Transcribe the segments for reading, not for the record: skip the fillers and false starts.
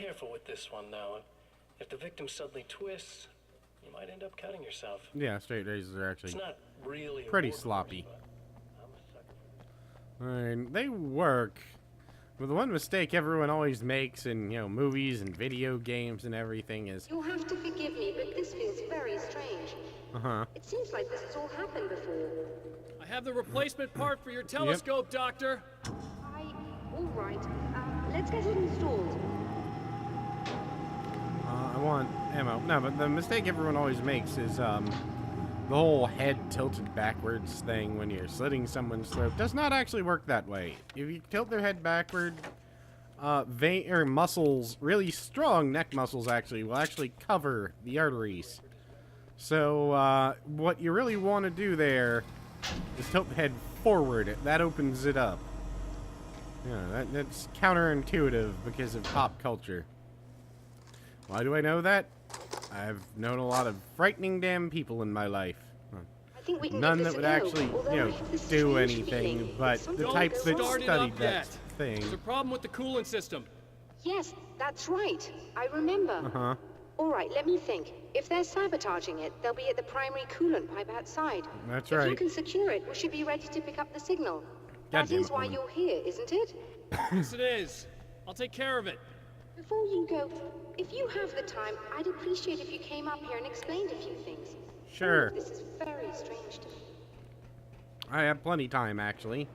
careful with this one, though. If the victim suddenly twists, you might end up cutting yourself. Yeah, straight razors are actually It's not really pretty sloppy. I'm a sucker for And they work. But the one mistake everyone always makes in, movies and video games and everything is... You'll have to forgive me, but this feels very strange. Uh-huh. It seems like this has all happened before. I have the replacement part for your telescope, Doctor. All right. Let's get it installed. I want ammo. No, but the mistake everyone always makes is, the whole head tilted backwards thing when you're slitting someone's throat does not actually work that way. If you tilt their head backward, muscles, really strong neck muscles actually, will actually cover the arteries. So, what you really want to do is tilt the head forward. That opens it up. Yeah, that's counterintuitive because of pop culture. Why do I know that? I've known a lot of frightening damn people in my life. I think we can None give that this would a go, actually, although I have this do strange anything, feeling but that the something types that goes start it studied up that yet. thing. There's a problem with the coolant system. Yes, that's right. I remember. Uh-huh. All right, let me think. If they're sabotaging it, they'll be at the primary coolant pipe outside. That's If right. you can secure it, we should be ready to pick up the signal. That Goddamn is it, why woman. you're here, isn't it? Yes, it is. I'll take care of it. Before you go, if you have the time, I'd appreciate if you came up here and explained a few things. Sure. All of this is very strange to me. I have plenty time, actually.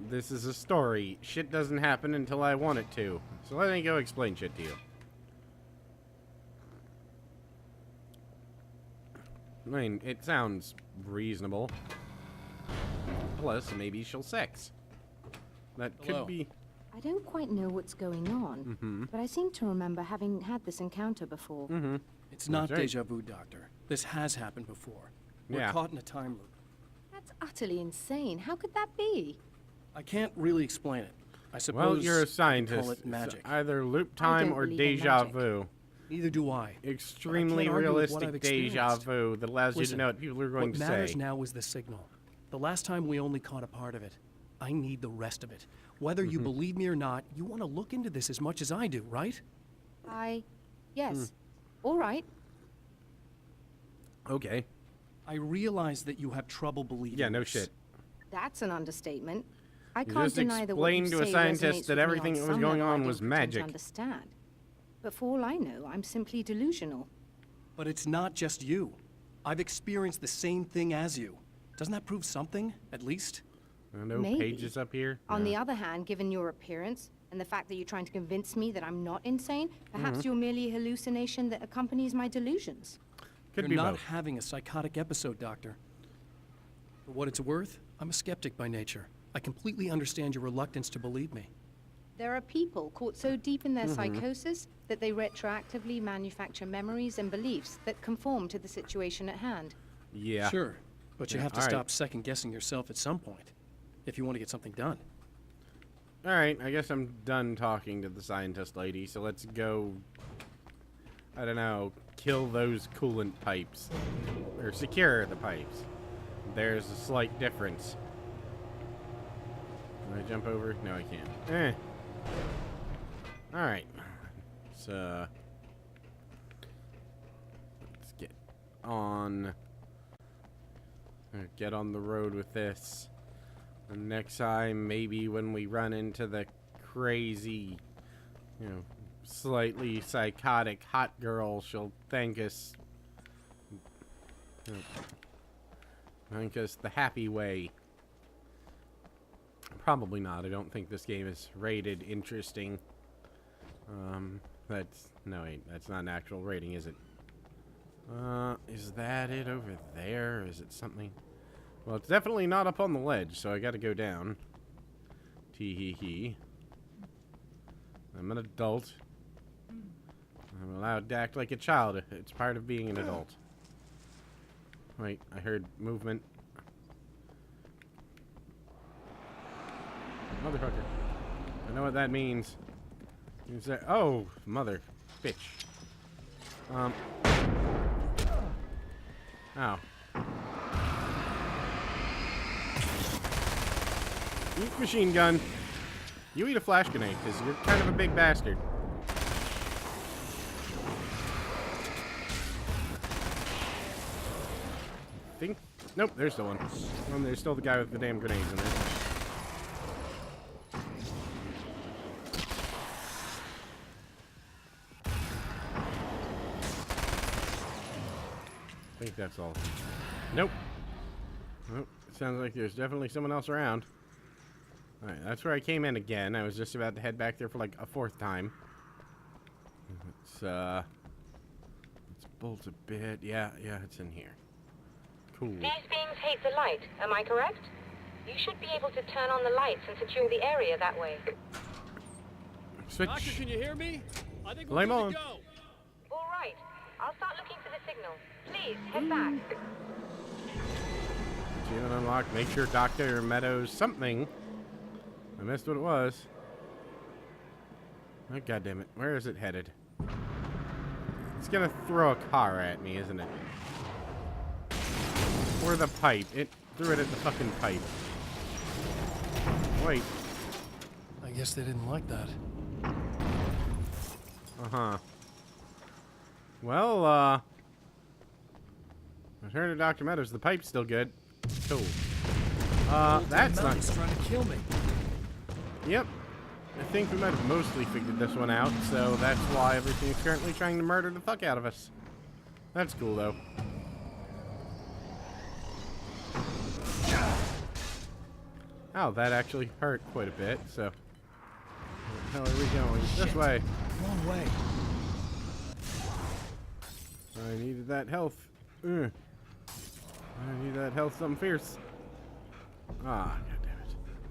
This is a story. Shit doesn't happen until I want it to. So let me go explain shit to you. I mean, it sounds reasonable. Plus, maybe she'll sex. That Hello. could be... I don't quite know what's going on, but I seem to remember having had this encounter before. It's not That's right. deja vu, Doctor. This has happened before. We're Yeah. caught in a time loop. That's utterly insane. How could that be? I can't really explain it. I suppose Well, you're a you scientist. call it It's magic. either loop I time don't or believe in deja magic. vu. Neither do I. Extremely But I can't argue with what realistic I've deja experienced. vu that allows you to Listen, know what people are going what to matters say. now is the signal. The last time we only caught a part of it. I need the rest of it. Whether you believe me or not, you want to look into this as much as I do, right? Yes. All right. Okay. I realize that you have trouble believing Yeah, no this. shit. That's an understatement. I You can't just deny that what you explained to a say scientist resonates that with me everything on that was some going level I on don't was pretend to magic. understand. But for all I know, I'm simply delusional. But it's not just you. I've experienced the same thing as you. Doesn't that prove something, at least? No Maybe. pages up here. On No. the other hand, given your appearance and the fact that you're trying to convince me that I'm not insane, Mm-hmm. perhaps you're merely a hallucination that accompanies my delusions. Could You're be not both. having a psychotic episode, Doctor. For what it's worth, I'm a skeptic by nature. I completely understand your reluctance to believe me. There are people caught so deep in their Mm-hmm. psychosis that they retroactively manufacture memories and beliefs that conform to the situation at hand. Yeah. Sure, but you Yeah, have to all right. stop second-guessing yourself at some point, if you want to get something done. All right. I guess I'm done talking to the scientist lady. So let's go. I don't know. Kill those coolant pipes, or secure the pipes. There's a slight difference. Can I jump over? No, I can't. All right. So let's get on. Get on the road with this. And next time, maybe when we run into the crazy, slightly psychotic hot girl, she'll thank us. Thank us the happy way. Probably not. I don't think this game is rated interesting. That's not an actual rating, is it? Is that it over there? Is it something? Well, it's definitely not up on the ledge, so I gotta go down. Tee-hee-hee. I'm an adult. I'm allowed to act like a child. It's part of being an adult. Wait, I heard movement. Motherfucker. I know what that means. Is there... Oh, mother. Bitch. Ow. Eat machine gun. You eat a flash grenade, because you're kind of a big bastard. think... Nope, there's still one. And there's still the guy with the damn grenades in there. I think that's all. Nope. Nope. It sounds like there's definitely someone else around. Alright, that's where I came in again. I was just about to head back there for like a 4th time. Let's bolt a bit. Yeah, it's in here. Cool. These beings hate the light, am I correct? You should be able to turn on the lights and secure the area that way. Switch. Doctor, can you hear me? I think Flame we're good on. to go. All right, I'll start looking for the signal. Please, head back. Achievement unlocked. Make sure Dr. Meadows something. I missed what it was. Oh, God damn it. Where is it headed? It's gonna throw a car at me, isn't it? Or the pipe. It threw it at the fucking pipe. Wait. I guess they didn't like that. Uh-huh. Well, return to Dr. Meadows. The pipe's still good. Cool. That's not... He's trying to kill me. Yep. I think we might have mostly figured this one out, so that's why everything's currently trying to murder the fuck out of us. That's cool, though. Oh, that actually hurt quite a bit, so... Where the hell are we going? This way. Wrong way. I needed that health. Ugh. I need that health something fierce. Ah,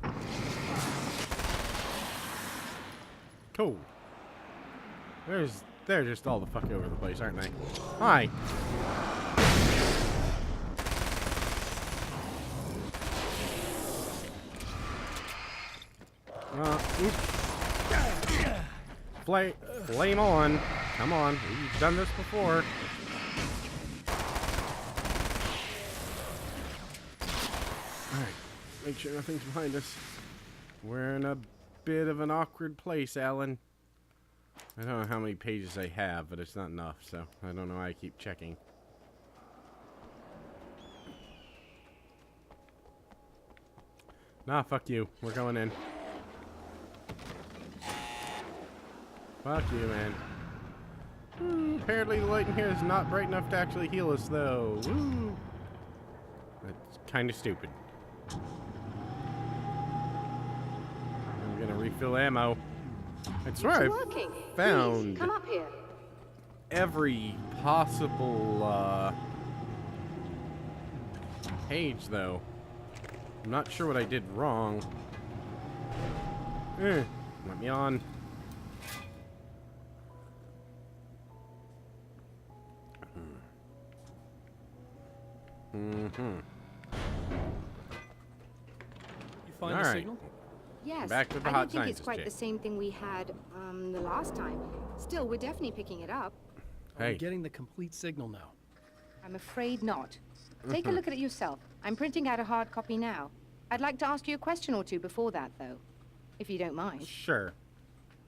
goddammit. Cool. They're just all the fuck over the place, aren't they? Hi. Oops. Flame on. Come on. We've done this before. Alright. Make sure nothing's behind us. We're in a bit of an awkward place, Alan. I don't know how many pages I have, but it's not enough, so I don't know why I keep checking. Nah, fuck you. We're going in. Fuck you, man. Apparently the light in here is not bright enough to actually heal us, though. Woo! That's kind of stupid. I'm gonna refill ammo. I swear It's I working. found Please, come up here. every possible page, though. I'm not sure what I did wrong. Let me on. You find All the right. signal? Yes. Back to the I hot don't think it's scientist quite chick. the same thing we had the last time. Still, we're definitely picking it up. Are we Hey. getting the complete signal now? I'm afraid not. Take a look at it yourself. I'm printing out a hard copy now. I'd like to ask you a question or two before that, though, if you don't mind. Sure.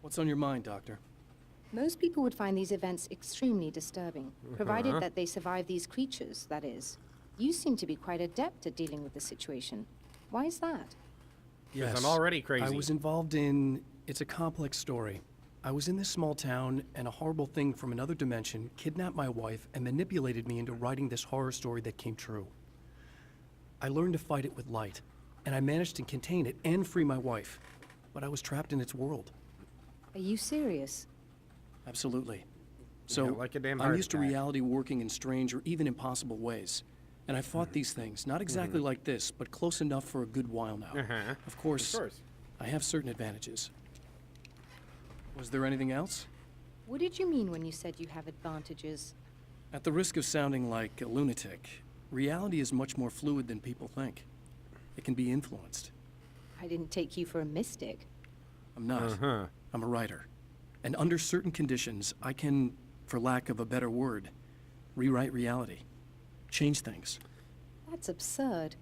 What's on your mind, Doctor? Most people would find these events extremely disturbing, provided that they survive these creatures, that is. You seem to be quite adept at dealing with the situation. Why is that? Yes, I'm already crazy. I was involved in... It's a complex story. I was in this small town, and a horrible thing from another dimension kidnapped my wife and manipulated me into writing this horror story that came true. I learned to fight it with light, and I managed to contain it and free my wife. But I was trapped in its world. Are you serious? Absolutely. So, like a damn I'm heart used to attack. reality working in strange or even impossible ways. And I fought these things, not exactly like this, but close enough for a good while now. Of course, I have certain advantages. Was there anything else? What did you mean when you said you have advantages? At the risk of sounding like a lunatic, reality is much more fluid than people think. It can be influenced. I didn't take you for a mystic. I'm not. I'm a writer. And under certain conditions, I can, for lack of a better word, rewrite reality. Change things. That's absurd.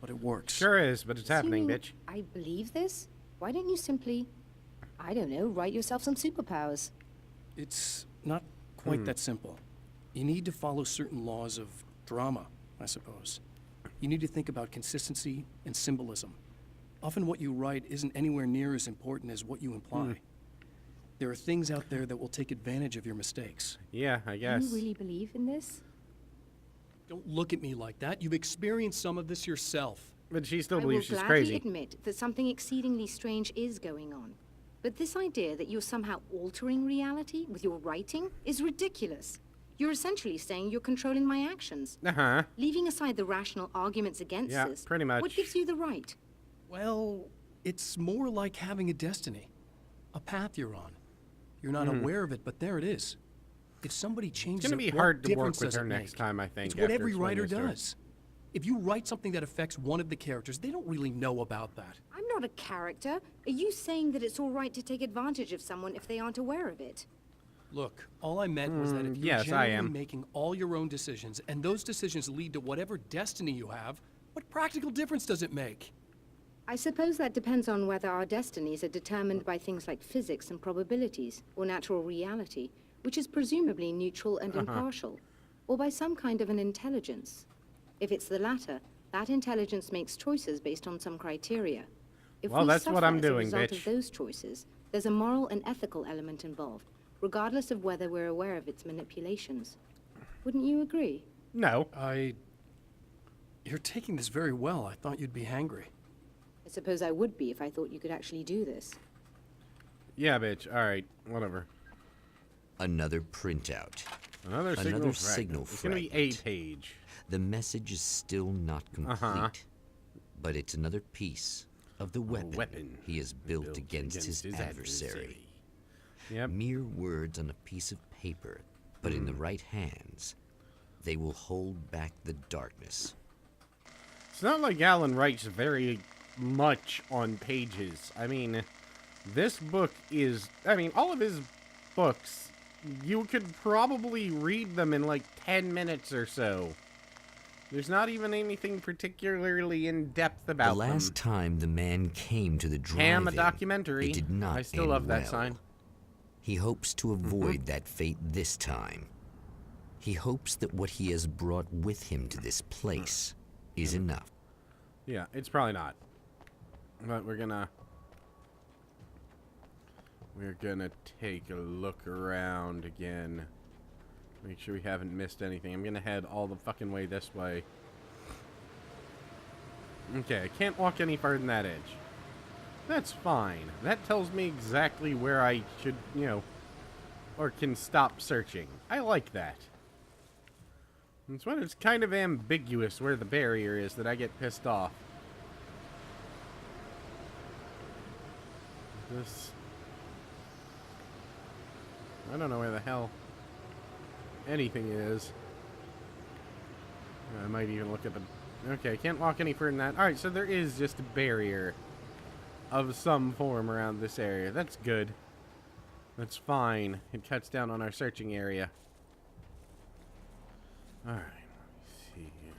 But it works. Sure is, but it's happening, Assuming bitch. I believe this? Why don't you simply, I don't know, write yourself some superpowers? It's not quite that simple. You need to follow certain laws of drama, I suppose. You need to think about consistency and symbolism. Often what you write isn't anywhere near as important as what you imply. There are things out there that will take advantage of your mistakes. Yeah, I Do guess. you really believe in this? Don't look at me like that. You've experienced some of this yourself. But she still I will believes she's gladly crazy. admit that something exceedingly strange is going on. But this idea that you're somehow altering reality with your writing is ridiculous. You're essentially saying you're controlling my actions. Uh-huh. Leaving aside the rational arguments against Yeah, this, pretty much. what gives you the right? Well, it's more like having a destiny. A path you're on. You're not aware of it, but there it is. If somebody changes gonna it, be what hard to work difference with does her it next make? time, I think, It's what after every explaining writer this to her. does. If you write something that affects one of the characters, they don't really know about that. I'm not a character. Are you saying that it's all right to take advantage of someone if they aren't aware of it? Look, all I meant was that if you're yes, I genuinely am. making all your own decisions, and those decisions lead to whatever destiny you have, what practical difference does it make? I suppose that depends on whether our destinies are determined by things like physics and probabilities, or natural reality, which is presumably neutral and impartial, or by some kind of an intelligence. If it's the latter, that intelligence makes choices based on some criteria. If Well, we that's what suffer I'm as a doing, result bitch. of those choices, there's a moral and ethical element involved, regardless of whether we're aware of its manipulations. Wouldn't you agree? No. You're taking this very well. I thought you'd be hangry. I suppose I would be if I thought you could actually do this. Yeah, bitch. Alright, whatever. Another printout. Another signal Another fragment. signal It's gonna be fragment. 8-page. The message is still not complete, but it's another piece of the weapon, he has built against his adversary. Yep. Mere words on a piece of paper, but in the right hands, they will hold back the darkness. It's not like Alan writes very much on pages. I mean, this book is... I mean, all of his books, you could probably read them in like 10 minutes or so. There's not even anything particularly in-depth about The last them. time the man came to the Ham, a drive-in, documentary. it did not I still end love that well. sign. He hopes to avoid that fate this time. He hopes that what he has brought with him to this place is enough. Yeah, it's probably not. But we're gonna take a look around again. Make sure we haven't missed anything. I'm gonna head all the fucking way this way. Okay, I can't walk any further than that edge. That's fine. That tells me exactly where I should, you know, or can stop searching. I like that. It's when it's kind of ambiguous where the barrier is that I get pissed off. This... I don't know where the hell anything is. I might even look at the... Okay, I can't walk any further than that. Alright, so there is just a barrier of some form around this area. That's good. That's fine. It cuts down on our searching area. Alright, let's see here.